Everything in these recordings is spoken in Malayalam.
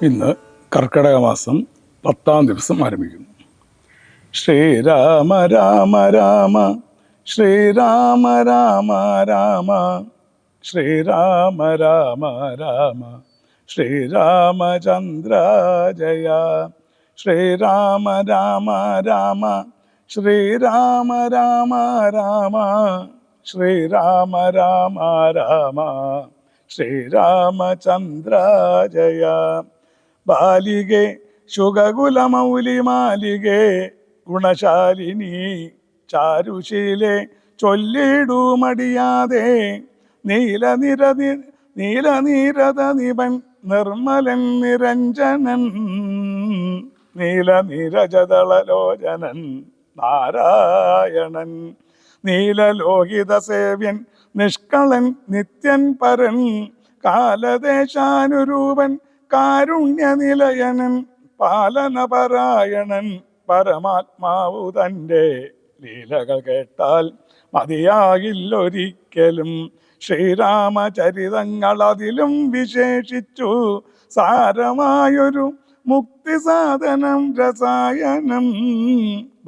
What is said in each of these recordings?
ഇന്ന് കർക്കിടക മാസം 10-ാം ദിവസം ആരംഭിക്കുന്നു. ശ്രീരാമ രാമ രാമ ശ്രീരാമ രാമ രാമ ശ്രീരാമ രാമ രാമ ശ്രീരാമചന്ദ്ര ജയ. ശ്രീരാമ രാമ രാമ ശ്രീരാമ രാമ രാമ ശ്രീരാമ രാമ രാമ ശ്രീരാമചന്ദ്ര ജയ. ബാലികേ ശുഗകുലമൗലിമാലികേ ഗുണശാലിനി ചാരുശീലേ ചൊല്ലിടുമടിയാതെ നീലനിരത നിപൻ നിർമ്മലൻ നിരഞ്ജനൻ നീലനിരജതളലോചനൻ നാരായണൻ നീലലോഹിത സേവ്യൻ നിഷ്കളൻ നിത്യൻ പരൻ കാലദേശാനുരൂപൻ കാരുണ്യനിലയനൻ പാലനപരായണൻ പരമാത്മാവു തൻ്റെ ലീലകൾ കേട്ടാൽ മതിയാകില്ലൊരിക്കലും. ശ്രീരാമചരിതങ്ങൾ അതിലും വിശേഷിച്ചു സാരമായൊരു മുക്തിസാധനം രസായനം.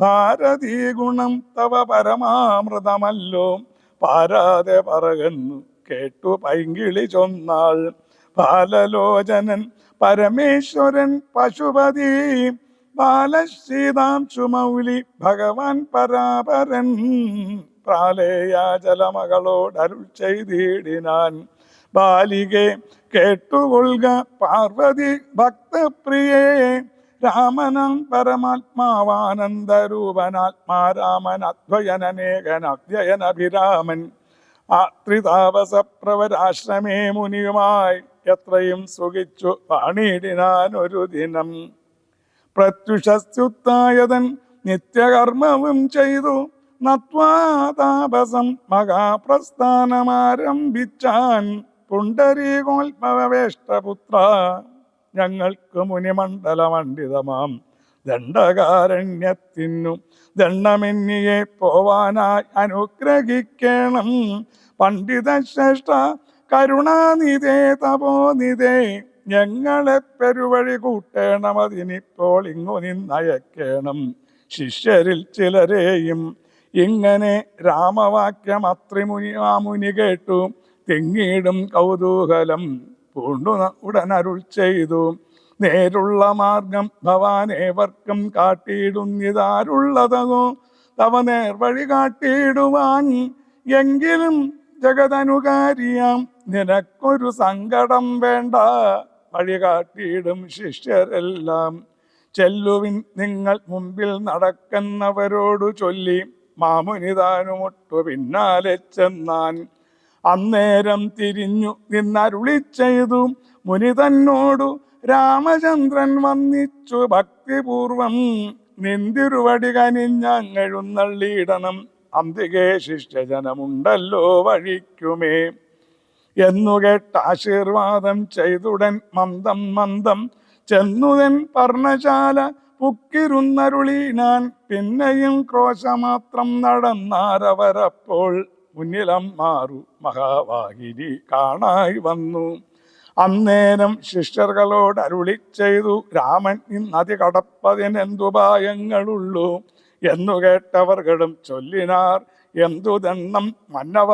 ഭാരതീ ഗുണം തവ പരമാമൃതമല്ലോ പാരാതെ പറകന്നു കേട്ടു പൈങ്കിളി ചൊന്നാൾ. ബാലലോചനൻ പരമേശ്വരൻ പശുപതി ബാലശ്രീതാംശുമൗലി ഭഗവാൻ പരാപരൻ പ്രാലേയാചലമകളോടരുൾ ചെയ്തിടിനാൻ. ബാലികെ കേട്ടുകൊള്ളുക പാർവതി ഭക്തപ്രിയേ രാമനം പരമാത്മാവാനന്ദരൂപനാത്മാരാമൻ അദ്വയനേകൻ അദ്വയനഭിരാമൻ ത്രിതാപസപ്രവരാശ്രമേ മുനിയുമായി എത്രയും സുഖിച്ചു പാണിയിടിനാൻ ഒരു ദിനം. പ്രത്യുഷസ്യുത്തായതൻ നിത്യകർമ്മവും ചെയ്തു നത്വാതാപസം മഹാപ്രസ്ഥാനമാരംഭിച്ചാൻ. പുണ്ടരീകോത്ഭവേഷ്ടപുത്ര ഞങ്ങൾക്ക് മുനിമണ്ഡലമണ്ഡിതമാം ദണ്ഡകാരണ്യത്തിനു ദണ്ഡമെന്നിയെ പോവാനായി അനുഗ്രഹിക്കണം. പണ്ഡിത ശ്രേഷ്ഠ കരുണാനിധേ തപോനിധേ ഞങ്ങളെ പെരുവഴി കൂട്ടേണം. അതിനിപ്പോൾ ഇങ്ങു നിന്നയക്കേണം. ശിഷ്യരിൽ ചിലരെയും ഇങ്ങനെ രാമവാക്യം അത്രിമുനി കേട്ടു തിങ്ങിയിടും കൗതൂഹലം പൂണ്ടു ഉടനരുൾ ചെയ്തു. നേരുള്ള മാർഗം ഭവാനേവർക്കും കാട്ടിയിടുന്നിതാരുള്ളതോ തവ നേർവഴി കാട്ടിയിടുവാൻ. എങ്കിലും ജഗതനുകാരിയാം നിനക്കൊരു സങ്കടം വേണ്ട. വഴി കാട്ടിയിടും ശിഷ്യരെല്ലാം. ചെല്ലുവിൻ നിങ്ങൾ മുമ്പിൽ നടക്കുന്നവരോടു ചൊല്ലി മാമുനിതാനുമൊട്ടു പിന്നാലെ ചെന്നാൻ. അന്നേരം തിരിഞ്ഞു നിന്നരുളി ചെയ്തു മുനി തന്നോടു രാമചന്ദ്രൻ വന്നിച്ചു ഭക്തിപൂർവം. നിന്തിരുവടി കനിഞ്ഞങ്ങെഴുന്നള്ളിയിടണം. അന്തികേ ശിഷ്യജനമുണ്ടല്ലോ വഴിക്കുമേ എന്നു കേട്ട ആശീർവാദം ചെയ്തുടൻ മന്ദം മന്ദം ചെന്നുതൻ പർണശാല പുക്കിരുന്നരുളീനാൻ. പിന്നെയും ക്രോശമാത്രം നടന്നാരവരപ്പോൾ മുന്നിലം മാറു മഹാവാഹിനി കാണായി വന്നു. അന്നേരം ശിഷ്യർകളോട് അരുളി ചെയ്തു രാമൻ ഇന്നതി കടപ്പതിനെന്തുപായങ്ങളുള്ളൂ എന്നു കേട്ടവർകളും ചൊല്ലിനാർ. എന്തു ദണ്ണം മന്നവ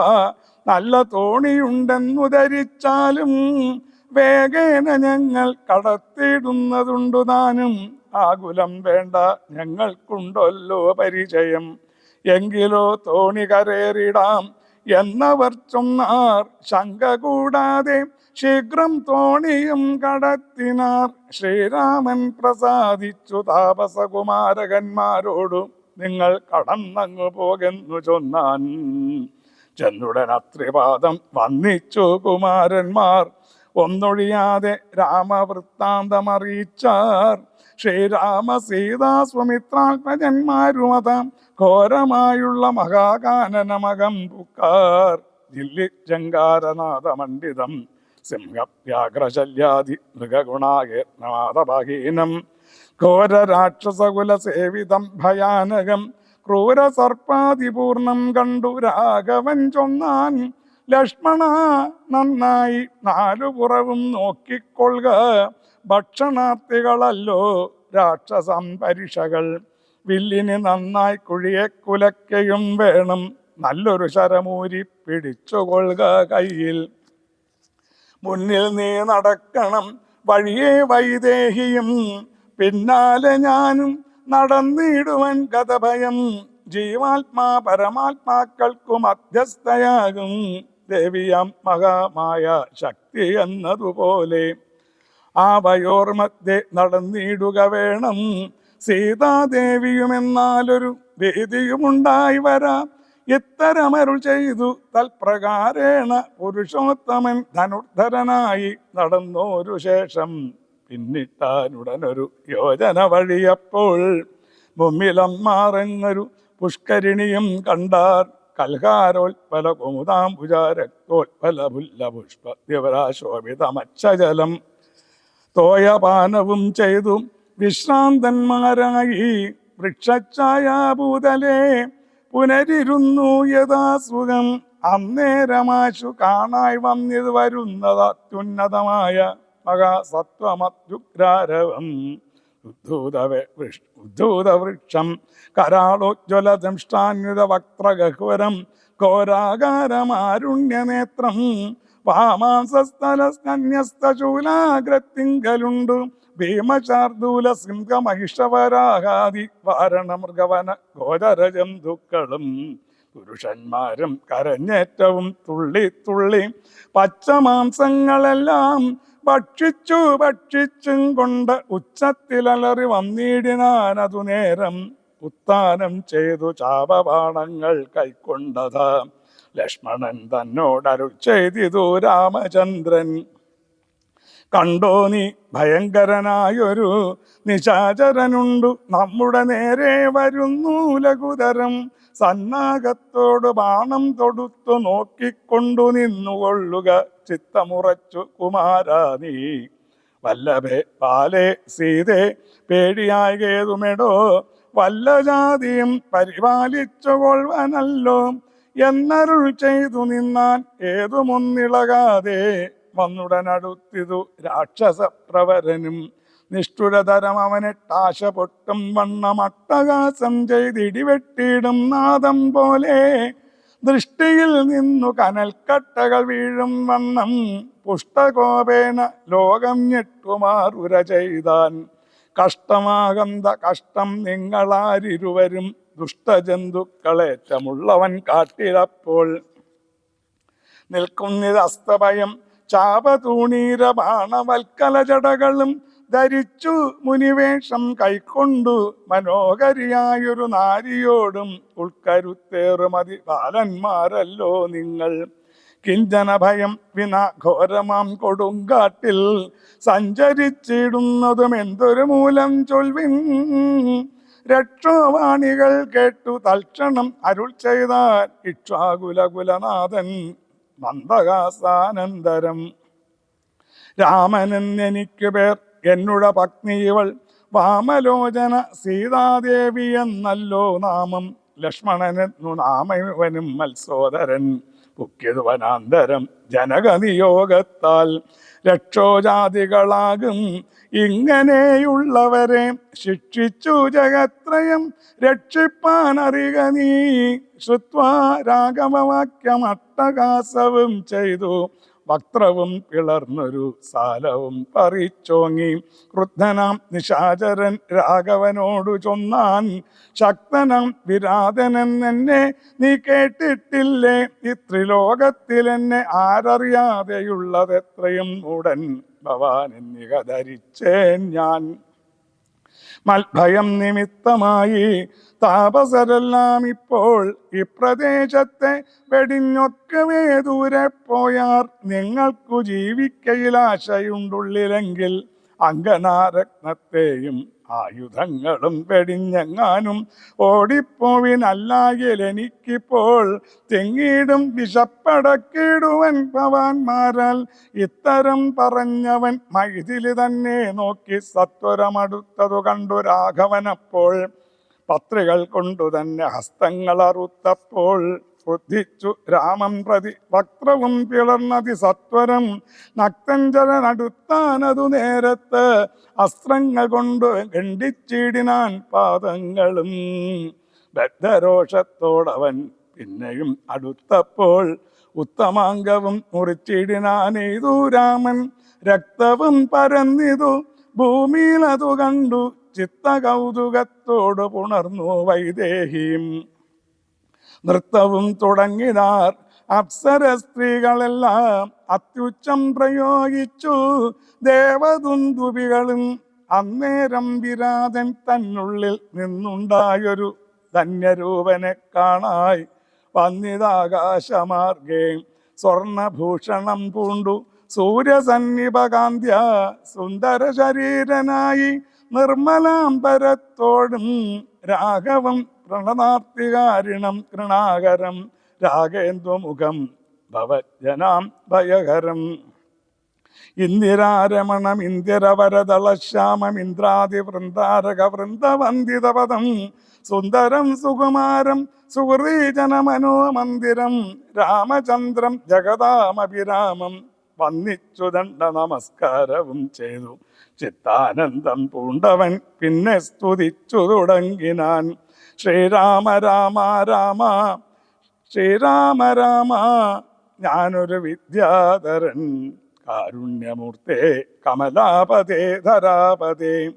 നല്ല തോണിയുണ്ടെന്നു ധരിച്ചാലും വേഗേന ഞങ്ങൾ കടത്തിയിടുന്നതുണ്ടു താനും. ആകുലം വേണ്ട ഞങ്ങൾക്കുണ്ടല്ലോ പരിചയം. എങ്കിലോ തോണി കരേറിടാം എന്നവർ ചൊന്നാർ. ശങ്ക കൂടാതെ ശീഘ്രം തോണിയും കടത്തിനാർ. ശ്രീരാമൻ പ്രസാദിച്ചു താപസകുമാരകന്മാരോടു നിങ്ങൾ കടന്നങ്ങു പോകെന്നു ചൊന്നാൻ. ചെന്നുടൻ അത്രിപാദം വന്നിച്ചു കുമാരന്മാർ ഒന്നൊഴിയാതെ രാമവൃത്താന്തമറിയിച്ചാർ. ശ്രീരാമ സീതാ സ്വമിത്രാത്മജന്മാരുമതാം ഘോരമായുള്ള മഹാകാനനമകം പുക്കാർ. ദില്ലി ജങ്കാരനാഥമണ്ഡിതം സിംഹവ്യാഘ്രശല്യാദി മൃഗഗുണാകേർണമാതബഹീനം ഘോരരാക്ഷസകുല സേവിതം ഭയാനകം ക്രൂരസർപ്പാതിപൂർണം കണ്ടു രാഘവൻ ചൊന്നാൻ. ലക്ഷ്മണ നന്നായി നാലു പുറവും നോക്കിക്കൊള്ളുക. ഭക്ഷണാർത്ഥികളല്ലോ രാക്ഷസം പരിഷകൾ. വില്ലിന് നന്നായി കുഴിയെ കുലയ്ക്കയും വേണം. നല്ലൊരു ശരമൂരി പിടിച്ചുകൊള്ളുക കയ്യിൽ. മുന്നിൽ നീ നടക്കണം വഴിയെ വൈദേഹിയും. പിന്നാലെ ഞാനും നടന്നിടുവൻ ഗതഭയം. ജീവാത്മാ പരമാത്മാക്കൾക്കു മധ്യസ്ഥയാകും. ദേവിയാം മഹാമായ ശക്തി എന്നതുപോലെ ആവയോർ മധ്യേ നടന്നിടുക വേണം. സീതാദേവിയുമെന്നാലൊരു വേദിയുമുണ്ടായി വരാം. ഇത്തരമരുൾ ചെയ്തു തൽപ്രകാരേണ പുരുഷോത്തമൻ ധനുർധരനായി നടന്നോരു ശേഷം പിന്നിട്ടാനുടനൊരു യോജന വഴിയപ്പോൾ മുമ്മിലമ്മാറെന്നൊരു പുഷ്കരിണിയും കണ്ടാർ. കൽഹാരോൽപല കുമുദാംബുജാരക്തോൽപല പുല്ല പുഷ്പ ദിവരാശോഭിതമക്ഷജലം തോയപാനവും ചെയ്തു വിശ്രാന്തന്മാരായി വൃക്ഷഛായാഭൂതലേ പുനരിരുന്നു യഥാസുഖം. അന്നേരമാശു കാണായി വന്നിത് വരുന്നത് അത്യുന്നതമായ മഹാസത്വമത്യുഗ്രാരവം. ഉദ്ധൂതവൃക്ഷം കരാളോജ്വല ദംഷ്ടാന്യുത വക്ത്രഗഹ്വരം ഘോരാകാരമാരുണ്യനേത്രം. വാമാസസ്ഥലസ്തന്യസ്തശൂലാഗ്രത്തിങ്കലുണ്ടു ഭീമശാർദൂല സിംഹമഹിഷവരാഹാദി വാരണമൃഗവന ഗോചരജന്തുക്കളും. പുരുഷന്മാരും കരഞ്ഞേറ്റവും തുള്ളി തുള്ളി പച്ചമാംസങ്ങളെല്ലാം ഭക്ഷിച്ചും കൊണ്ട് ഉച്ചത്തിലലറി വന്നിടിനാനതു നേരം. ഉത്താനം ചെയ്തു ചാപബാണങ്ങൾ കൈക്കൊണ്ടത് ലക്ഷ്മണൻ തന്നോടരുൾ ചെയ്തിതു രാമചന്ദ്രൻ. കണ്ടോ നീ ഭയങ്കരനായൊരു നിശാചരനുണ്ടു നമ്മുടെ നേരെ വരുന്നു ലഘുതരം. സന്നാഹത്തോട് ബാണം തൊടുത്തു നോക്കിക്കൊണ്ടു നിന്നുകൊള്ളുക ചിത്തമുറച്ചു കുമാരാ നീ. വല്ലഭേ ബാലേ സീതേ പേടിയായതുമെടോ വല്ല ജാതിയും പരിപാലിച്ചുകൊള്ളുവാനല്ലോ എന്നരുൾ ചെയ്തു നിന്നാൻ ഏതുമൊന്നിളകാതെ വന്നുടനടുത്തിതു രാക്ഷസപ്രവരനും. നിഷ്ഠുരതരം അവനിട്ടാശ പൊട്ടും വണ്ണം അട്ടഹാസം ചെയ്തിടിവെട്ടിയിടും നാദം പോലെ ദൃഷ്ടിയിൽ നിന്നു കനൽക്കട്ടകൾ വീഴും വണ്ണം പുഷ്ടകോപേന ലോകം ഞെട്ടുമാറുര ചെയ്താൻ. കഷ്ടമാകന്ത കഷ്ടം നിങ്ങളാരിരുവരും ദുഷ്ടജന്തുക്കളേറ്റമുള്ളവൻ കാട്ടിലപ്പോൾ. നിൽക്കുന്നിതസ്തഭയം ചാപതൂണീര ബാണവൽക്കല ജടകളും ധരിച്ചു മുനിവേഷം കൈക്കൊണ്ടു മനോഹരിയായൊരു നാരിയോടും ഉൾക്കരുത്തേറുമതി ബാലന്മാരല്ലോ നിങ്ങൾ. കിഞ്ചന ഭയം വിന ഘോരമാം കൊടുങ്കാട്ടിൽ സഞ്ചരിച്ചിടുന്നതും എന്തൊരു മൂലം ചൊൽവിൻ. രക്ഷോവാണികൾ കേട്ടു തൽക്ഷണം അരുൾ ചെയ്താൽ ഇക്ഷ്വാകുലകുലനാഥൻ മന്ദഹാസാനന്തരം. രാമനെന്നെനിക്കു പേർ എന്നുട പത്നി ഇവൾ വാമലോചന സീതാദേവി എന്നല്ലോ നാമം. ലക്ഷ്മണനെന്നു നാമവനും മത്സോദരൻ പുക്കിയതു വനാന്തരം ജനകനിയോഗത്താൽ. രക്ഷോജാതികളാകും ഇങ്ങനെയുള്ളവരെ ശിക്ഷിച്ചു ജഗത്രയം രക്ഷിപ്പാനറിക നീ. ശ്രുത്വാ രാഘവവാക്യം അട്ടഹാസവും ചെയ്തു വക്ത്രവും പിളർന്നൊരു സാലവും പറിച്ചോങ്ങി. ക്രുദ്ധനാം നിശാചരൻ രാഘവനോടു ചൊന്നാൻ. ശക്തനാം വിരാതനൻ എന്നെ നീ കേട്ടിട്ടില്ലേ? ഈ ത്രിലോകത്തിലെന്നെ ആരറിയാതെയുള്ളതെത്രയും ഉടൻ ഭവാൻ എന്നിക ധരിച്ചേൻ ഞാൻ. മൽഭയം നിമിത്തമായി താപസരെല്ലാം ഇപ്പോൾ ഈ പ്രദേശത്തെ വെടിഞ്ഞൊക്കവേ ദൂരെ പോയാർ. നിങ്ങൾക്കു ജീവിക്കയിലാശയുണ്ടുള്ളിലെങ്കിൽ അങ്കനാരത്നത്തെയും ആയുധങ്ങളും വെടിഞ്ഞെങ്ങാനും ഓടിപ്പോവിനല്ലായിൽ എനിക്കിപ്പോൾ തെങ്ങിടും വിശപ്പടക്കിടുവൻ ഭവാന്മാരാൽ. ഇത്തരം പറഞ്ഞവൻ മൈഥിലി തന്നെ നോക്കി സത്വരമടുത്തതു കണ്ടു രാഘവനപ്പോൾ. പത്രികൾ കൊണ്ടു തന്നെ ഹസ്തങ്ങൾ അറുത്തപ്പോൾ ക്രുദ്ധിച്ചു രാമം പ്രതി വക്രവും പിളർന്നതി സത്വരം നക്തഞ്ചരനടുത്താനതു നേരത്ത് അസ്ത്രങ്ങൾ കൊണ്ട് ഖണ്ഡിച്ചിടിനാൻ പാദങ്ങളും. ബദ്ധരോഷത്തോടവൻ പിന്നെയും അടുത്തപ്പോൾ ഉത്തമാംഗവും മുറിച്ചിടിനാനെയ്തു രാമൻ. രക്തവും പരന്നിതു ഭൂമിയിലതു കണ്ടു ചിത്തകൗതുകത്തോട് പുണർന്നു വൈദേഹിയും. നൃത്തവും തുടങ്ങിനാർ അപ്സര സ്ത്രീകളെല്ലാം അത്യുച്ചം പ്രയോഗിച്ചു ദേവദുന്ദുഭികളും. അന്നേരം വിരാതൻ തന്നുള്ളിൽ നിന്നുണ്ടായൊരു ധന്യരൂപനെ കാണായി വന്നിതാകാശമാർഗേ. സ്വർണഭൂഷണം പൂണ്ടു സൂര്യസന്നിപകാന്ത്യ സുന്ദര ശരീരനായി നിർമ്മലാംബരത്തോടും രാഘവം പ്രണനാർത്തികാരിണം കൃണാകരം രാഗേന്ദ്രമുഖം ഭവജനാം ഭയകരം. ഇന്ദിരാരമണം ഇന്ദിരവരദളശ്യാമം ഇന്ദ്രാദി വൃന്ദാരക വൃന്ദവന്ദിതപദം സുന്ദരം സുകുമാരം സുഹൃദീജനമനോമന്ദിരം രാമചന്ദ്രം ജഗദാമഭിരാമം. വന്നിച്ചു ദണ്ഡ നമസ്കാരവും ചെയ്തു ചിത്താനന്ദം പൂണ്ടവൻ പിന്നെ സ്തുതിച്ചു തുടങ്ങിനാൻ. ശ്രീരാമ രാമ രാമ ശ്രീരാമ രാമ ഞാനൊരു വിദ്യാധരൻ കാരുണ്യമൂർത്തേ കമലാപതേ ധരാപതേ.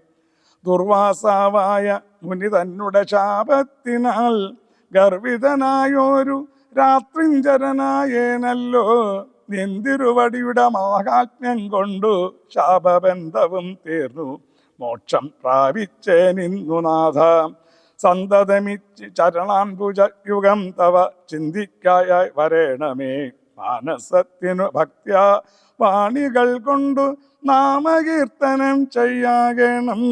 ദുർവാസാവായ മുനി തന്നെ ശാപത്തിനാൽ ഗർവിതനായോരു രാത്രിഞ്ചരനായേനല്ലോ. നിന്തിരുവടിയുടെ മാഹാത്മ്യം കൊണ്ടു ശാപബന്ധവും തീർന്നു മോക്ഷം പ്രാപിച്ചേനിന്നു നാഥ. സന്തതമിച്ച് ചരണാംബുജയുഗം തവ ചിന്തിക്കായി വരേണമേ. മാനസത്തിനു ഭക്ത്യാ പാണികൾ കൊണ്ടു നാമകീർത്തനം ചെയ്യാകണം.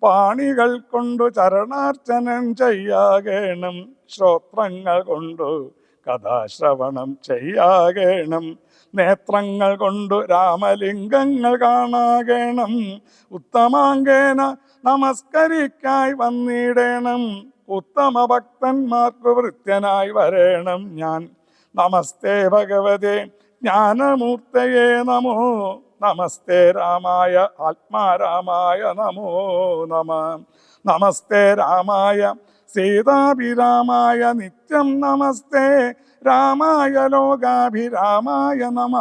പാണികൾ കൊണ്ടു ചരണാർച്ചനം ചെയ്യാകണം. ശ്രോത്രങ്ങൾ കൊണ്ടു കഥാശ്രവണം ചെയ്യാകണം. നേത്രങ്ങൾ കൊണ്ടു രാമലിംഗങ്ങൾ കാണാകണം. ഉത്തമാംഗേന നമസ്കരിക്കായി വന്നിടേണം. ഉത്തമ ഭക്തന്മാർക്കു വൃത്യനായി വരേണം ഞാൻ. നമസ്തേ ഭഗവതേ ജ്ഞാനമൂർത്തയേ നമോ. നമസ്തേ രാമായ ആത്മാരാമായ നമോ നമ. നമസ്തേ രാമായ സീതാഭിരാമായ നിത്യം നമസ്തേ രാമായ ലോകാഭിരാമായ നമ.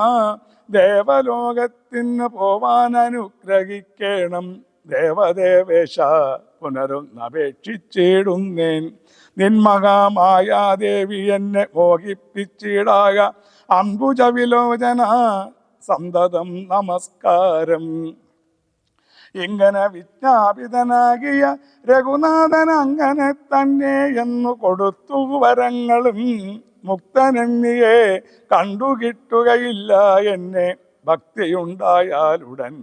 ദേവലോകത്തിന് പോവാൻ അനുഗ്രഹിക്കണം ദേവദേവേശ പുനരൊന്നപേക്ഷിച്ചിടുന്നേൻ. നിന്മഹാമായാദേവി എന്നെ മോഹിപ്പിച്ചിടാക അംബുജവിലോചന സന്തതം നമസ്കാരം. ഇങ്ങനെ വിജ്ഞാപിതനാകിയ രഘുനാഥൻ അങ്ങനെ തന്നെ എന്നു കൊടുത്തു വരങ്ങളും. മുക്തനെന്നിയെ കണ്ടുകിട്ടുകയില്ല എന്നെ ഭക്തിയുണ്ടായാലുടൻ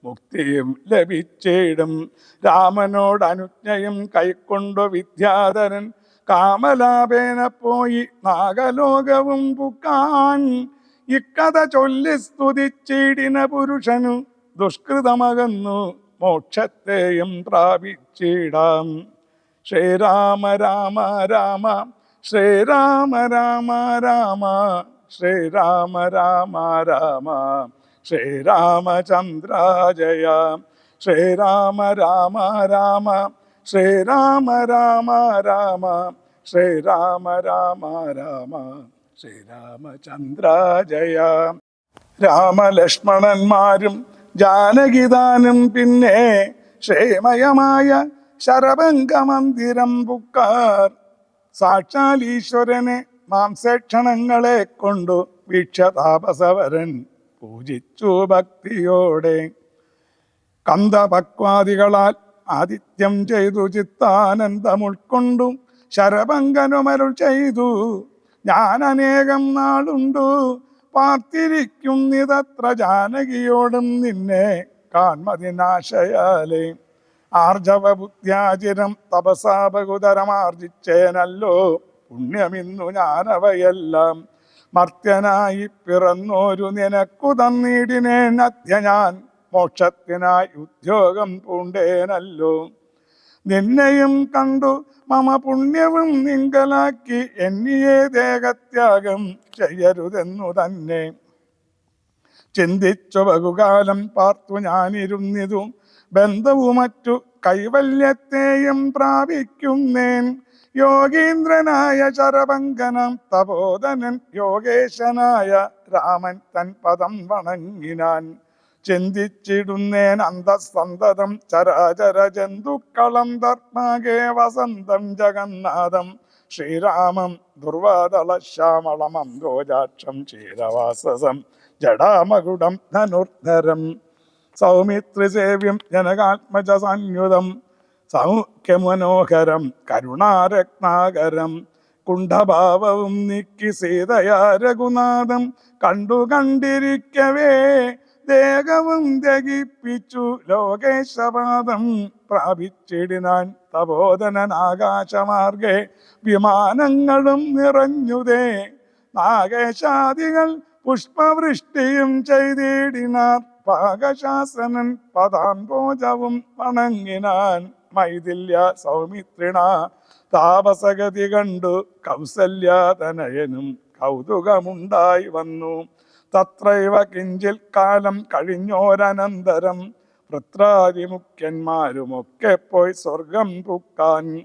മുക്തിയും ലഭിച്ചിടും. രാമനോട് അനുജ്ഞയും കൈക്കൊണ്ടു വിദ്യാധരൻ കാമലാപേന പോയി നാഗലോകവും പുക്കാൻ. ഇക്കഥ ചൊല്ലി സ്തുതിച്ചിടിന പുരുഷനു ദുഷ്കൃതമകന്നു മോക്ഷത്തെയും പ്രാപിച്ചിടാം. ശ്രീരാമ രാമ രാമ ശ്രീരാമ രാമ രാമ ശ്രീരാമ രാമ രാമ ശ്രീരാമചന്ദ്ര ജയ. ശ്രീരാമ രാമ രാമ ശ്രീരാമ രാമ രാമ ശ്രീരാമ രാമ രാമ ശ്രീരാമചന്ദ്ര ജയ. രാമലക്ഷ്മണന്മാരും ജാനകിദാനും പിന്നെ ശ്രേമയമായ ശരഭംഗമന്ദിരം പുക്കാർ. സാക്ഷാൽ ഈശ്വരനെ മാംസക്ഷണങ്ങളെ കൊണ്ടു വീക്ഷതാപസവരൻ പൂജിച്ചു ഭക്തിയോടെ. കന്ദപക്വാദികളാൽ ആതിഥ്യം ചെയ്തു ചിത്താനന്ദം ഉൾക്കൊണ്ടു ശരഭംഗനുമരുൾ ചെയ്തു. ഞാൻ അനേകം നാളുണ്ടു പാർത്തിരിക്കുന്നിതത്ര ജാനകിയോടും നിന്നെ കാൺമതിനാശയാലേ. ആർജവ ബുദ്ധ്യാചിരം തപസാപകുതരമാർജിച്ചേനല്ലോ പുണ്യമിന്നു ഞാനവയെല്ലാം. മർത്യനായി പിറന്നോരു നിനക്കു തന്നിടിനേൻ അദ്യ ഞാൻ. മോക്ഷത്തിനായി ഉദ്യോഗം പൂണ്ടേനല്ലോ. നിന്നെയും കണ്ടു മമ പുണ്യവും നിങ്കലാക്കി എന്നിയെ ദേഹത്യാഗം ചെയ്യരുതെന്നു തന്നെ ചിന്തിച്ചു ബഹുകാലം പാർത്തു ഞാനിരുന്നിതു ബന്ധവും മറ്റു കൈവല്യത്തെയും പ്രാപിക്കുന്നേൻ യോഗീന്ദ്രനായ ശരഭങ്കനം തപോധനൻ യോഗേശനായ രാമൻ തൻ പദം വണങ്ങിനാൻ ചിന്തിച്ചിടുന്നേൻ അന്തസന്തതം ചരാചര ജന്തുക്കളം ധർമാകെ വസന്തം ജഗന്നാഥം ശ്രീരാമം ദുർവാദള ശ്യാമളമം ഗോജാക്ഷം ക്ഷീരവാസസം ജടാമകുടം ധനുർധരം സൗമിത്രിസേവ്യം ജനകാത്മജ സംയുതം സൗഖ്യമനോഹരം കരുണാരത്നാകരം കുണ്ഠഭാവവും നീക്കി സീതയാ രഘുനാഥം കണ്ടിരിക്കവേ ദേഹവും ദഹിപ്പിച്ചു ലോകേശപാദം പ്രാപിച്ചിടിനാൻ തപോധനൻ ആകാശമാർഗെ വിമാനങ്ങളും നിറഞ്ഞുതേ നാഗേശാദികൾ പുഷ്പവൃഷ്ടിയും ചെയ്തിടിനാർ പാകശാസനൻ പദാംബോജവും വണങ്ങിനാൻ മൈഥില്യ സൗമിത്രിണ താപസഗതി കണ്ടു കൗസല്യാതനയനും കൗതുകമുണ്ടായി വന്നു തത്രൈവ കിഞ്ചിൽ കാലം കഴിഞ്ഞോരനന്തരം വൃത്രാദിമുഖ്യന്മാരുമൊക്കെ പോയി സ്വർഗം പുക്കാൻ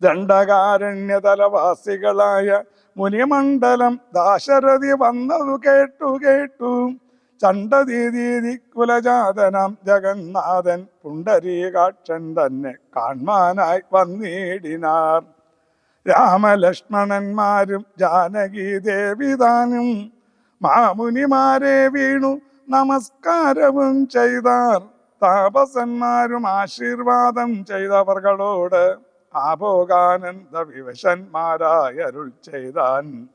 ദണ്ഡകാരണ്യതലവാസികളായ മുനിമണ്ഡലം ദാശരഥി വന്നതു കേട്ടു ചണ്ഡദീതി കുലജാതനാം ജഗന്നാഥൻ പുണ്ടരീകാക്ഷൻ തന്നെ കാൺമാനായി വന്നിടിനാർ രാമലക്ഷ്മണന്മാരും ജാനകി ദേവിതാനും മാമുനിമാരെ വീണു നമസ്കാരവും ചെയ്താർ താപസന്മാരും ആശീർവാദം ചെയ്തവർകളോട് ആഭോഗാനന്ദ വിവശന്മാരായരുൾ ചെയ്താൻ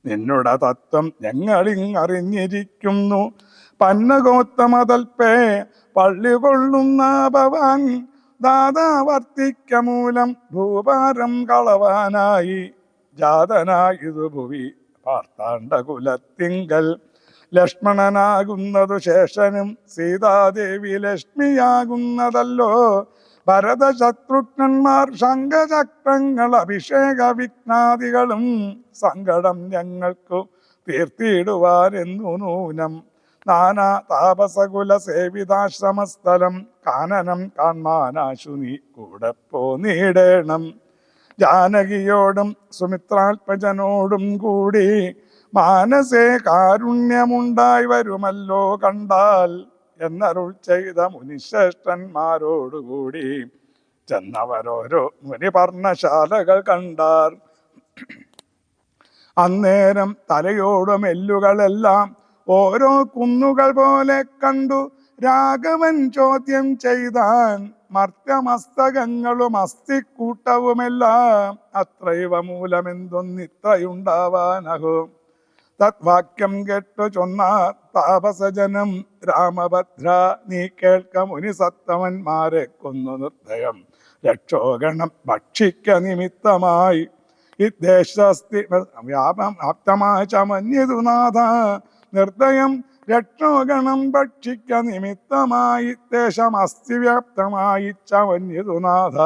നിന്നുടെ തത്വം ഞങ്ങളിങ്ങറിഞ്ഞിരിക്കുന്നു പന്നഗോത്തമതൽപ്പേ പള്ളി കൊള്ളുന്ന ഭവാൻ ദാതാവർത്തിക്ക മൂലം ഭൂഭാരം കളവാനായി ജാതനായിതു ഭുവി പാർത്താണ്ഡകുലത്തിങ്കൽ ലക്ഷ്മണനാകുന്നതു ശേഷനും സീതാദേവി ലക്ഷ്മിയാകുന്നതല്ലോ ഭരതശത്രുഘ്നന്മാർ ശംഖചക്രങ്ങൾ അഭിഷേക വിഘ്നാദികളും സങ്കടം ഞങ്ങൾക്കു തീർത്തിയിടുവാനെന്നു നൂനം നാനാ താപസകുല സേവിതാശ്രമസ്ഥലം കാനനം കാൺമാനാശു നീ കൂടെ പോന്നിടേണം ജാനകിയോടും സുമിത്രാത്മജനോടും കൂടി മാനസേ കാരുണ്യമുണ്ടായി വരുമല്ലോ കണ്ടാൽ എന്നരുൾ ചെയ്ത മുനിശ്രേഷ്ഠന്മാരോടുകൂടി ചെന്നവരോരോ മുനിപർണശാലകൾ കണ്ടാർ അന്നേരം തലയോടും എല്ലുകളെല്ലാം ഓരോ കുന്നുകൾ പോലെ കണ്ടു രാഘവൻ ചോദ്യം ചെയ്താൻ മർത്യമസ്തകങ്ങളും അസ്ഥിക്കൂട്ടവുമെല്ലാം അത്രൈവ മൂലമെന്തൊന്നിത്രയുണ്ടാവാനഹോ തദ്വാക്യം കേട്ടു ചൊന്ന താപസജനം രാമഭദ്ര നീ കേൾക്ക മുനിസത്തമന്മാരെ കൊന്നു നിർദ്ദയം രക്ഷോഗണം ഭക്ഷിക്ക നിമിത്തമായി ഇദ്ദേശസ്തി വ്യാപ്തമായ ചമന്യതു നാഥ നിർദ്ദയം രക്ഷോഗണം ഭക്ഷിക്ക നിമിത്തമായി ദേശമസ്തി വ്യാപ്തമായി ചമന്യതുനാഥ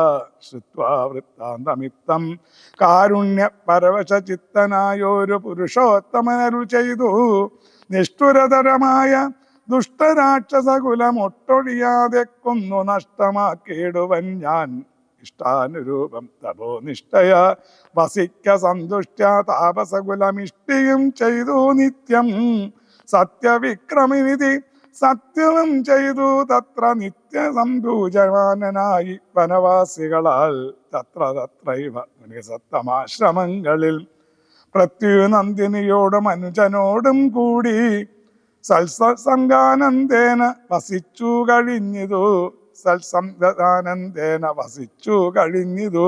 ശ്രുത്വാ വൃത്താന്തമിത്തം കാരുണ്യ പരവശ ചിത്തനായൊരു പുരുഷോത്തമനരുൾ ചെയ്തു നിഷ്ഠുരതരമായ ദുഷ്ടരാക്ഷസകുലമൊട്ടൊഴിയാതെ കൊന്നു നഷ്ടമാക്കിയിടുവൻ ഞാൻ ഇഷ്ടാനുരൂപം തപോനിഷ്ഠയ വസിക്ക സന്തുഷ്ട താപസകുലമിഷ്ടിയും ചെയ്തു നിത്യം സത്യവിക്രമിനിധി സത്യവും ചെയ്തു തത്ര നിത്യസംഭൂജമാനനായി വനവാസികളാൽ തത്രൈവ മുനിസത്തമാശ്രമങ്ങളിൽ പ്രത്യുനന്ദിനിയോടും അനുജനോടും കൂടി സൽസംഗാനന്ദേന വസിച്ചു കഴിഞ്ഞിതു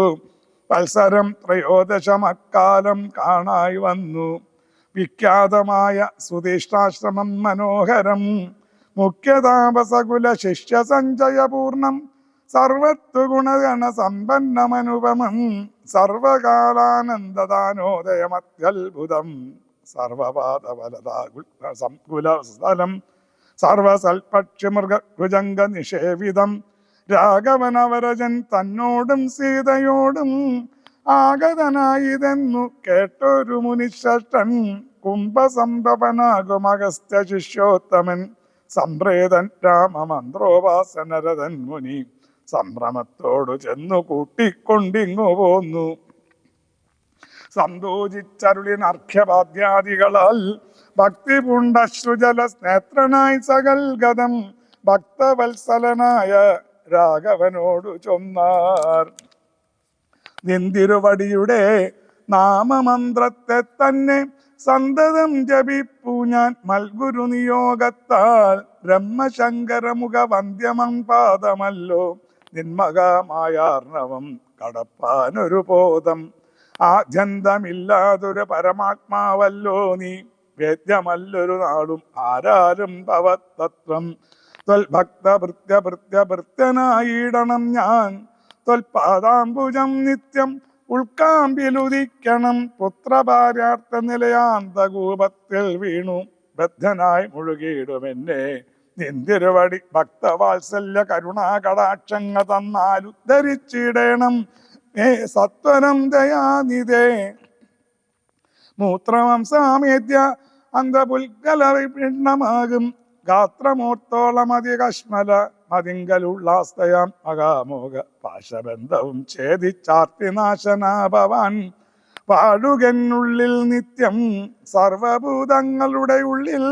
വത്സരം ത്രയോദശമക്കാലം കാണായി വന്നു വിഖ്യാതമായ സുധീഷ്ടാശ്രമം മനോഹരം മുഖ്യതാപസകുല ശിഷ്യ സഞ്ചയപൂർണം സർവത്വ ഗുണഗണ സമ്പന്നമനുപമം സർവകാലാനന്ദദാനോദയമത്യത്ഭുതം സർവപാദബലതാകുലസ്ഥലം സർവസൽപക്ഷ്യമൃഗഭുജംഗ നിഷേവിതം രാഘവനവരജൻ തന്നോടും സീതയോടും ആഗതനായിതെന്നു കേട്ടൊരു മുനിശ്രേഷ്ഠൻ കുംഭസംഭവനാകും അഗസ്ത്യ ശിഷ്യോത്തമൻ സംപ്രേതൻ രാമമന്ത്രോപാസനരഥൻ മുനി സംഭ്രമത്തോടു ചെന്നു കൂട്ടിക്കൊണ്ടിങ്ങു പോന്നു. സന്തോഷിച്ചരുളിനർഘ്യപാദ്യാദികളാൽ ഭക്തി പൂണ്ടശ്രുജല സ്നേത്രനായി സകൽഗതം ഭക്തവത്സലനായ രാഘവനോടു ചൊന്നാർ. നിന്തിരുവടിയുടെ നാമമന്ത്രത്തെ തന്നെ സന്തതം ജപിപ്പു ഞാൻ മൽഗുരു നിയോഗത്താൽ ബ്രഹ്മശങ്കരമുഖ വന്ദ്യമം പാദമല്ലോ നിന്മകമായാർണവം കടപ്പാനൊരു ബോധം. ആദ്യന്തമില്ലാതൊരു പരമാത്മാവല്ലോ നീ വേദ്യമല്ലൊരു നാളും ആരാലും ഭവത്തത്വം. ത്വൽഭക്തഭൃത്യഭൃത്യഭൃത്യനായിടണം ഞാൻ ത്വൽപാദാംബുജം നിത്യം ഉൾക്കാമ്പിലുദിക്കണം. പുത്രഭാര്യാർത്ഥ നിലയാന്തകൂപത്തിൽ വീണു ബദ്ധനായി മുഴുകിയിടുമെന്നെ നിന്തിരുവടി ഭക്തവാത്സല്യ കരുണാകടാക്ഷങ്ങ തന്നാലുദ്ധരിച്ചിടേണം മേ സത്വരം ദയാനിധേ. മൂത്രവംസാമേദ്യ അന്തപുൽക്കല വിഭിന്നമാകും ഗാത്രമൂർത്തോളമതികശ്മല മതിങ്കലുള്ളാസ്തയാം മഹാമോഹ പാശബന്ധവും ഛേദിച്ചാർത്തിനാശനാഭവാൻ പാടുകെന്നുള്ളിൽ നിത്യം സർവഭൂതങ്ങളുടെ ഉള്ളിൽ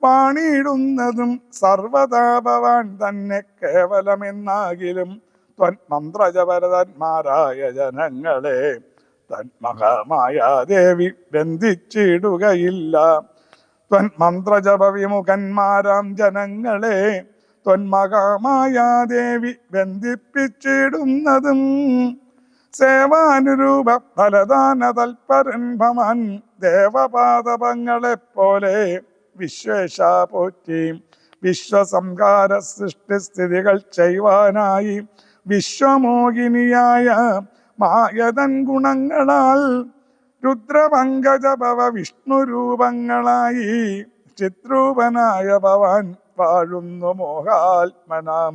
വാണിടുന്നതും സർവതാഭവാൻ തന്നെ കേവലമെന്നാകിലും ത്വന്മന്ത്രജപരതന്മാരായ ജനങ്ങളെ തന്മഹമായ ദേവി ബന്ധിച്ചിടുകയില്ല. ത്വന്മന്ത്രജപ വിമുഖന്മാരാം ജനങ്ങളെ ത്വന്മഹമായ ദേവി ബന്ധിപ്പിച്ചിടുന്നതും സേവാനുരൂപ ഫലദാന തൽപരൻ ഭവാൻ ദേവപാദപങ്ങളെപ്പോലെ വിശ്വേശ പോറ്റി. വിശ്വസംഹാര സൃഷ്ടിസ്ഥിതികൾ ചെയ്യുവാനായി വിശ്വമോഹിനിയായ മായതൻ ഗുണങ്ങളാൽ രുദ്രപങ്കജഭവ വിഷ്ണുരൂപങ്ങളായി ചിത്രൂപനായ ഭവാൻ വാഴുന്നു മോഹാത്മനാം.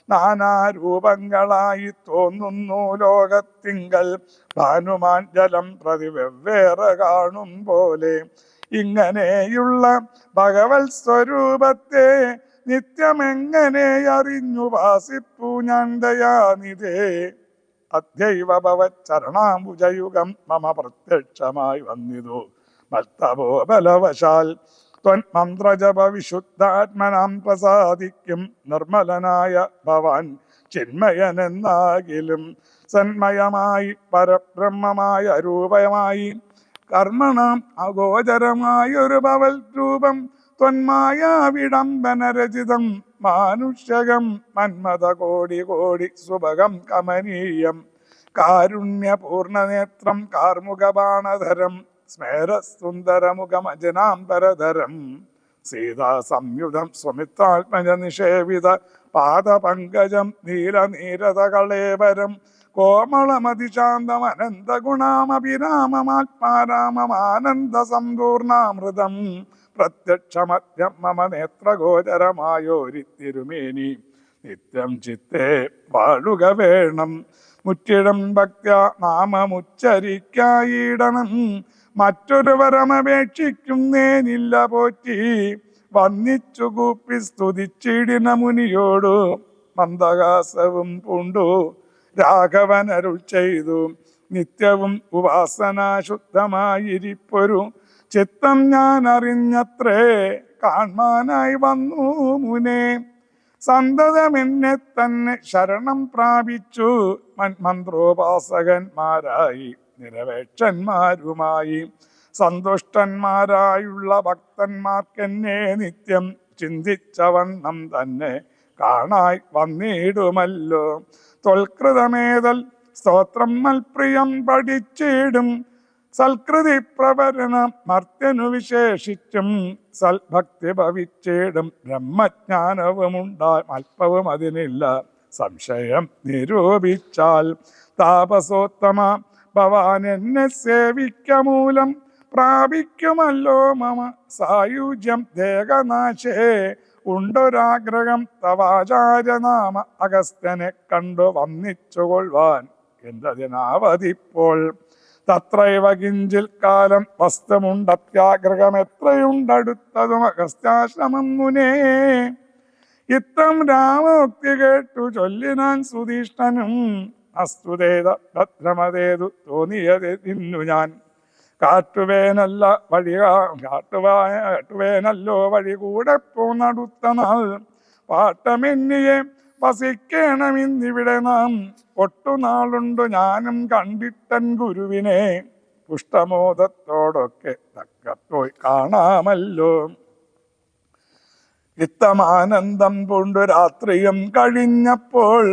നാനാരൂപങ്ങളായി തോന്നുന്നു ലോകത്തിങ്കൽ ഭാനുമാൻ ജലം പ്രതി വെവ്വേറെ കാണും പോലെ. ഇങ്ങനെയുള്ള ഭഗവത് സ്വരൂപത്തെ നിത്യമെങ്ങനെ അറിഞ്ഞു വാസിപ്പൂ ഞാൻ ദയാനിധേ. അദ്യൈവ ഭവച്ചരണാംബുജയുഗം മമ പ്രത്യക്ഷമായി വന്നിതു മൽത്തപോ ബലവശാൽ. ത്വന്മന്ത്രജപ വിശുദ്ധാത്മനാം പ്രസാദിക്കും നിർമ്മലനായ ഭവാൻ ചിന്മയനെന്നാകിലും സന്മയമായി പരബ്രഹ്മമായ രൂപമായി കർമ്മണാം അഗോചരമായൊരു ഭവൽ രൂപം ത്വന്മായ വിടംബനരചിതം മാനുഷ്യകം മന്മത കോടി കോടി സുഭഗം കമനീയം കാരുണ്യപൂർണനേത്രം കാർമുകബാണധരം സ്മേരസുന്ദരമുഖമജനാംബരധരം സീതാ സംയുധം സ്വമിത്രാത്മജ നിഷേവിത പാദപങ്കജം നീലനീരതകളേവരം കോമളമതിശാന്തം അനന്തഗുണാമഭിരാമമാത്മാരാമമാനന്ദ സമ്പൂർണാമൃതം പ്രത്യക്ഷമദ്യം മമ നേത്രഗോചരമായോരിത്തിരുമേനി നിത്യം ചിത്തേ വാഴുക വേണം. മുറ്റിടം ഭക്ത്യ നാമമുച്ചരിക്കായിടണം മറ്റൊരു വരമപേക്ഷിക്കുന്നേനില്ല പോറ്റി. വന്നിച്ചു കൂപ്പി സ്തുതിച്ചിടിന മുനിയോടു മന്ദഹാസവും പൂണ്ടു രാഘവനരുൾ ചെയ്തു. നിത്യവും ഉപാസനാശുദ്ധമായിരിപ്പൊരു ചിത്തം ഞാൻ അറിഞ്ഞത്രേ കാൺമാനായി വന്നു മുനേ. സന്തതമെന്നെ തന്നെ ശരണം പ്രാപിച്ചു മന്ത്രോപാസകന്മാരായി നിരപേക്ഷന്മാരുമായി സന്തുഷ്ടന്മാരായുള്ള ഭക്തന്മാർക്കെന്നെ നിത്യം ചിന്തിച്ചവണ്ണം തന്നെ കാണായി വന്നിടുമല്ലോ. ത്വൽകൃതമേതൽ സ്തോത്രം മൽപ്രിയം പഠിച്ചിടും സൽകൃതി പ്രവരണ മർത്യനു വിശേഷിച്ചും സൽഭക്തി ഭവിച്ചിടും ബ്രഹ്മജ്ഞാനവുമുണ്ടായി അല്പവും അതിനില്ല സംശയം നിരൂപിച്ചാൽ. താപസോത്തമ ഭവാൻ എന്നെ സേവിക്കമൂലം പ്രാപിക്കുമല്ലോ മമ സായുജ്യം ദേഹനാശേ ഉണ്ടൊരാഗ്രഹം തവാചാര്യനാമ അഗസ്ത്യനെ കണ്ടു വന്നിച്ചുകൊള്ളുവാൻ എന്തതിനാവതിപ്പോൾ തത്രൈവ കിഞ്ചിൽ കാലം വസ്തുമുണ്ടത്യാഗ്രഹം എത്രയുണ്ടടുത്തതും അഗസ്ത്യാശ്രമം മുനേ. ഇത്തം രാമോക്തി കേട്ടു ചൊല്ലിനാൻ സുധീഷ്ണനും അസ്തുതേത ഭദ്രമതേതു തോന്നിയതിന്നു ഞാൻ കാട്ടുവേനല്ലോ വഴി കൂടെ പോന്നടുത്ത നാൾ പാട്ടമെന്നിയെ വസിക്കണമെന്നിവിടെ നാം ഒട്ടുനാളുണ്ടു ഞാനും കണ്ടിട്ടൻ ഗുരുവിനെ പുഷ്ടമോദത്തോടൊക്കെ തക്കപ്പോയി കാണാമല്ലോ. ഇത്തമാനന്ദം പൂണ്ടു രാത്രിയും കഴിഞ്ഞപ്പോൾ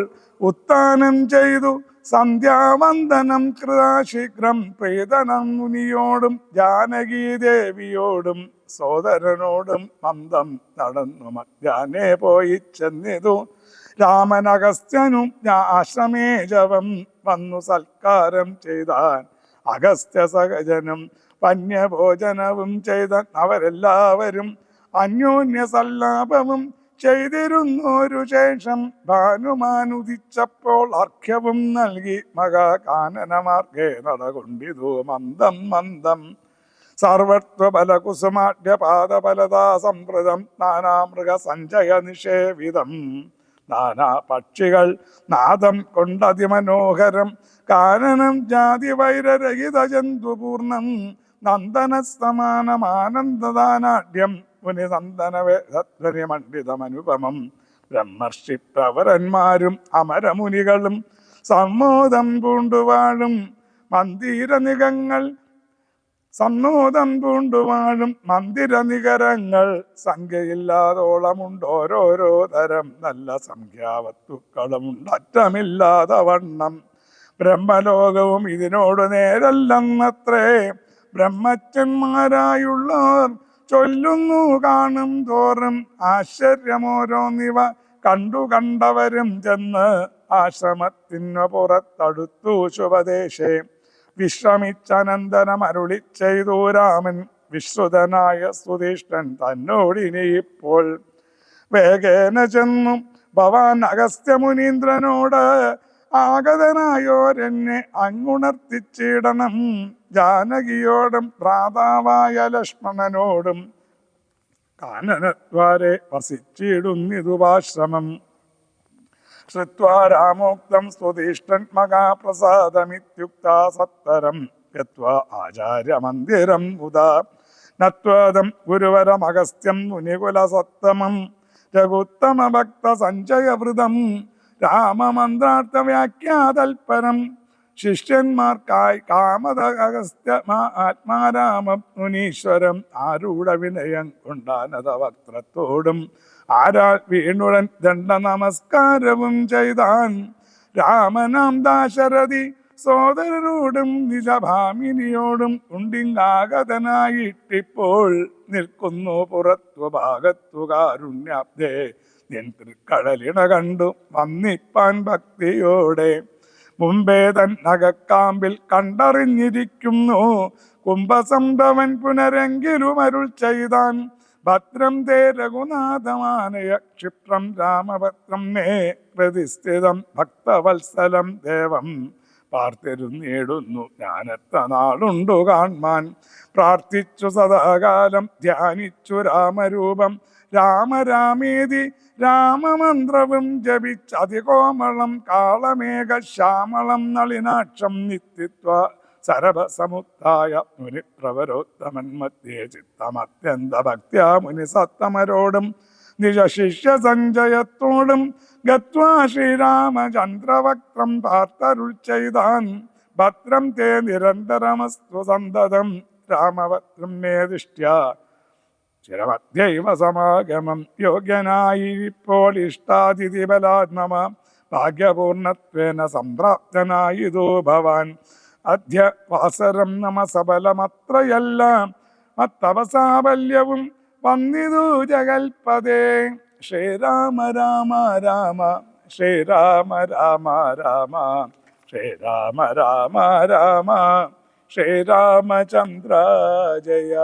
ഉത്താനം ചെയ്തു സന്ധ്യാവന്ദനം കൃതാശീഘ്രം പ്രീതനം മുനിയോടും ജാനകീദേവിയോടും സോദരനോടും മന്ദം നടന്നു മധ്യാനെ പോയി ചെന്നിതു. രാമനഗസ്ത്യനും ആശ്രമേ ജവം വന്നു സൽക്കാരം ചെയ്താൻ അഗസ്ത്യ സഹജനും പന്യഭോജനവും ചെയ്ത അവരെല്ലാവരും അന്യോന്യ സല്ലാപവും ചെയ്തിരുന്നൊരു ശേഷം ഭാനുമാനുദിച്ചപ്പോൾ അർഘ്യവും നൽകി മഹാകാനനമാർഗേ നടകൊണ്ടിതു മന്ദം മന്ദം. സർവത്വബലകുസുമാഢ്യ പാദബലതാ സംപ്രദം നാനാമൃഗ സഞ്ജയ നിഷേവിതം നാനാ പക്ഷികൾ നാദം കൊണ്ടതിമനോഹരം കാനനം ജാതി വൈരരഹിത ജന്തുപൂർണം നന്ദന സമാനമാനന്ദദാനാഢ്യം മുനിനന്ദനവേദധ്വനിമണ്ഡിതമനുപമം. ബ്രഹ്മർഷി പ്രവരന്മാരും അമരമുനികളും സമ്മോദം പൂണ്ടുവാഴും മന്ദിരനികരങ്ങൾ സംഖ്യയില്ലാതോളമുണ്ടോരോരോ തരം നല്ല സംഖ്യാവസ്തുക്കളുമുണ്ട് അറ്റമില്ലാതെ വണ്ണം. ബ്രഹ്മലോകവും ഇതിനോട് നേരല്ലെന്നത്രേ ബ്രഹ്മച്ചന്മാരായുള്ളവർ ചൊല്ലുന്നു കാണും തോറും ആശ്ചര്യമോരോന്നിവ കണ്ടവരും ചെന്ന് ആശ്രമത്തിനു പുറത്തടുത്തു ശുഭദേശേ വിശ്രമിച്ചനന്തരം അരുളി ചെയ്തു രാമൻ വിശ്രുതനായ സുധീഷ്ണൻ തന്നോടിനിപ്പോൾ വേഗേന ചെന്നു ഭവാൻ അഗസ്ത്യമുനീന്ദ്രനോട് ആഗതനായോരെന്നെ അങ്ങുണർത്തിച്ചിടണം. ജാനകിയോടും ഭ്രാതാവായ ലക്ഷ്മണനോടും കാനനദ്വാരെ വസിച്ചിടുന്നിതുപാശ്രമം. ശ്രുത്വാ രാമോക്തം സുധീഷ്ണൻ മഹാപ്രസാദമിത്യുക്താ സത്വരം ഗത്വാ ആചാര്യമന്ദിരം മുദാ നത്വാദം ഗുരുവരമഗസ്ത്യം മുനികുലസത്തമം രഘുത്തമ ഭക്ത സഞ്ജയവൃതം രാമമന്ത്രാർത്ഥ വ്യാഖ്യാതൽപരം ശിഷ്യന്മാർക്കായി കാമത അഗസ്ത്യ ആത്മാരാമ മുനീശ്വരം ആരൂഢ വിനയം കൊണ്ടാനത വക്ത്രത്തോടും ആരാൽ വീണുടൻ ദണ്ഡ നമസ്കാരവും ചെയ്താൻ. രാമനാം ദാശരഥി സോദരരോടും നിജഭാമിനിയോടും ഉണ്ടിങ്ങാഗതനായിട്ടിപ്പോൾ നിൽക്കുന്നു പുറത്തു ഭാഗത്തു കാരുണ്യാബ്ദേ നിൻ തൃക്കടലിണ കണ്ടു വന്നിപ്പാൻ ഭക്തിയോടെ. മുമ്പേ തന്നകക്കാമ്പിൽ കണ്ടറിഞ്ഞിരിക്കുന്നു കുംഭസംഭവൻ പുനരെങ്കിലും അരുൾ ചെയ്താൻ. ഭദ്രം തേ രഘുനാഥമാനയ ക്ഷിപ്രം രാമഭദ്രം മേ പ്രതിസ്ഥിതം ഭക്തവത്സലം ദേവം പാർത്തിരുന്നേടുന്നു ഞാനെത്ര നാളുണ്ടു കാൺമാൻ. പ്രാർത്ഥിച്ചു സദാകാലം ധ്യാനിച്ചു രാമരൂപം രാമരാമേതി രാമമന്ത്രവും ജപിച്ചതികോമളം കാളമേഘ ശ്യാമളം നളിനാക്ഷം നിത്യത്വ സരഭസമുത്തായ മുനിപ്രവരോത്തമൻ മധ്യേ ചിത്തമത്യന്ത ഭക്ത്യാ മുനിസത്തമരോടും നിജശിഷ്യ സഞ്ജയത്തോടും ഗത്വാ ശ്രീരാമചന്ദ്രവക്ത്രം പാർത്തരുൾ ചെയ്താൻ. ഭദ്രം തേ നിരന്തരമസ്തു സന്തതം രാമഭദ്രം മേ ദൃഷ്ട്യാ ചിരമധ്യൈവ സമാഗമം. യോഗ്യനായിരിപ്പോൾ ഇഷ്ടാതിഥി ബലാത്മമ ഭാഗ്യപൂർണത്വേന സംപ്രാപ്തനായിതോ ഭവാൻ. അദ്യ വാസരം നമ സബലമത്രയല്ല മത്തപസാബല്യവും വന്നിതു ജഗൽപദേ. ശ്രീരാമ രാമ രാമ ശ്രീരാമ രാമ രാമ ശ്രീരാമ രാമ രാമ ശ്രീരാമചന്ദ്ര ജയ.